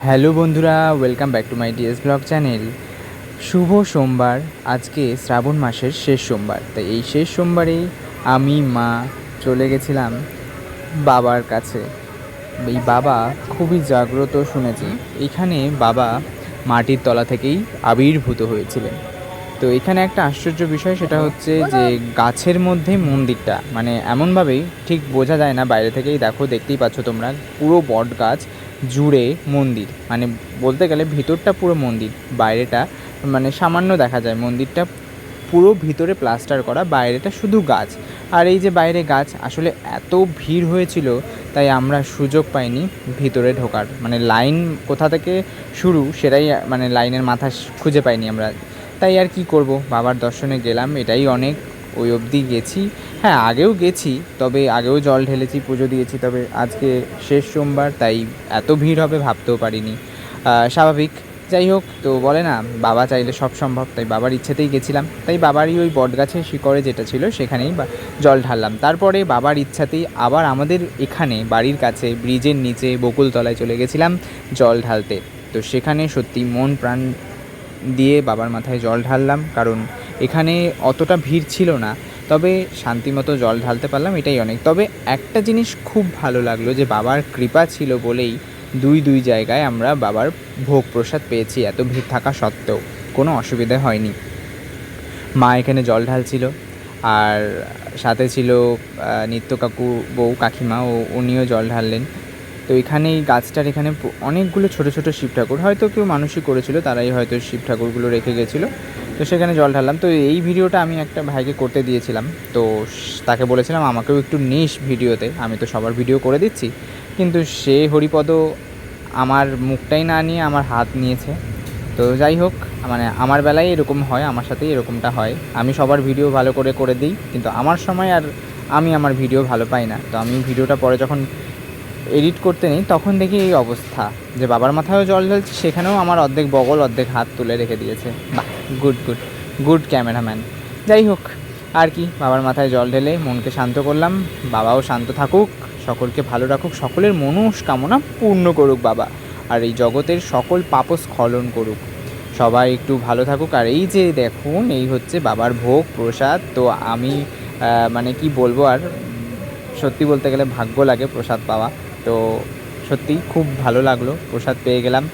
Hello বন্ধুরা, welcome back to my DS blog channel. শুভ সোমবার। আজকে শ্রাবণ মাসের শেষ সোমবার, তাই এই শেষ সোমবারেই আমি মা চলে গেছিলাম বাবার কাছে। এই বাবা খুবই জাগ্রত শুনেছি। এখানে বাবা মাটির তলা থেকেই আবির্ভূত হয়েছিলেন। তো এখানে একটা আশ্চর্য বিষয়, সেটা হচ্ছে যে গাছের মধ্যে মন্দিরটা, মানে এমনভাবেই ঠিক বোঝা যায় না, বাইরে থেকেই দেখতেই পাচ্ছ তোমরা, পুরো বট গাছ জুড়ে মন্দির। মানে বলতে গেলে ভিতরটা পুরো মন্দির, বাইরেটা মানে সামান্য দেখা যায়। মন্দিরটা পুরো ভিতরে প্লাস্টার করা, বাইরেটা শুধু গাছ। আর এই যে বাইরে গাছ, আসলে এত ভিড় হয়েছিল তাই আমরা সুযোগ পাইনি ভিতরে ঢোকার। মানে লাইন কোথা থেকে শুরু সেটাই, মানে লাইনের মাথা খুঁজে পাইনি আমরা। তাই আর কি করব, বাবার দর্শনে গেলাম, এটাই অনেক। ওই অবধি গেছি। হ্যাঁ, আগেও গেছি, তবে আগেও জল ঢেলেছি, পুজো দিয়েছি, তবে আজকে শেষ সোমবার তাই এত ভিড় হবে ভাবতেও পারিনি। স্বাভাবিক। যাই হোক, তো বলে না বাবা চাইলে সব সম্ভব, তাই বাবার ইচ্ছেতেই গেছিলাম। তাই বাবারই ওই বটগাছের শিকড়ে যেটা ছিল সেখানেই জল ঢাললাম। তারপরে বাবার ইচ্ছাতেই আবার আমাদের এখানে বাড়ির কাছে ব্রিজের নিচে বকুলতলায় চলে গেছিলাম জল ঢালতে। তো সেখানে সত্যি মন প্রাণ দিয়ে বাবার মাথায় জল ঢাললাম, কারণ এখানে অতটা ভিড় ছিল না, তবে শান্তিমতো জল ঢালতে পারলাম, এটাই অনেক। তবে একটা জিনিস খুব ভালো লাগলো, যে বাবার কৃপা ছিল বলেই দুই জায়গায় আমরা বাবার ভোগ প্রসাদ পেয়েছি, এত ভিড় থাকা সত্ত্বেও কোনো অসুবিধা হয়নি। মা এখানে জল ঢালছিল, আর সাথে ছিল নিত্য কাকু, বউ, কাকিমা, ও উনিও জল ঢাললেন। তো এখানে এই গাছটার এখানে অনেকগুলো ছোট ছোট শিব ঠাকুর, হয়তো কেউ মানুষই করেছিল, তারাই হয়তো শিব ঠাকুরগুলো রেখে গেছিলো। তো সেখানে জল ঢাললাম। তো এই ভিডিওটা আমি একটা ভাইকে করতে দিয়েছিলাম, তো তাকে বলেছিলাম আমাকেও একটু নিস ভিডিওতে, আমি তো সবার ভিডিও করে দিচ্ছি। কিন্তু সে হরিপদ আমার মুখটাই না নিয়ে আমার হাত নিয়েছে। তো যাই হোক, মানে আমার বেলায় এরকম হয়, আমার সাথেই এরকমটা হয়। আমি সবার ভিডিও ভালো করে করে দিই, কিন্তু আমার সময় আর আমি আমার ভিডিও ভালো পাই না। তো আমি ভিডিওটা পরে যখন এডিট করতে নেই তখন দেখি এই অবস্থা, যে বাবার মাথায়ও জল ঢালছে, সেখানেও আমার অর্ধেক বগল অর্ধেক হাত তুলে রেখে দিয়েছে। বাহ, গুড গুড গুড ক্যামেরাম্যান। যাই হোক, আর কি, বাবার মাথায় জল ঢেলে মনকে শান্ত করলাম। বাবাও শান্ত থাকুক, সকলকে ভালো রাখুক, সকলের মনস্কামনা পূর্ণ করুক বাবা, আর এই জগতের সকল পাপস্খলন করুক, সবাই একটু ভালো থাকুক। আর এই যে দেখুন, এই হচ্ছে বাবার ভোগ প্রসাদ। তো আমি মানে কি বলবো আর, সত্যি বলতে গেলে ভাগ্য লাগে প্রসাদ পাওয়া। তো সত্যি খুব ভালো লাগলো, প্রসাদ পেয়ে গেলাম।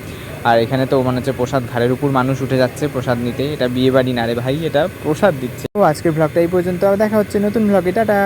আর এখানে তো মনে হচ্ছে প্রসাদ ঘাড়ের উপর মানুষ উঠে যাচ্ছে প্রসাদ নিতে। এটা বিয়ে বাড়ি না রে ভাই, এটা প্রসাদ দিচ্ছে। তো আজকের ব্লগটা এই পর্যন্ত, দেখা হচ্ছে নতুন ব্লগে, টাটা।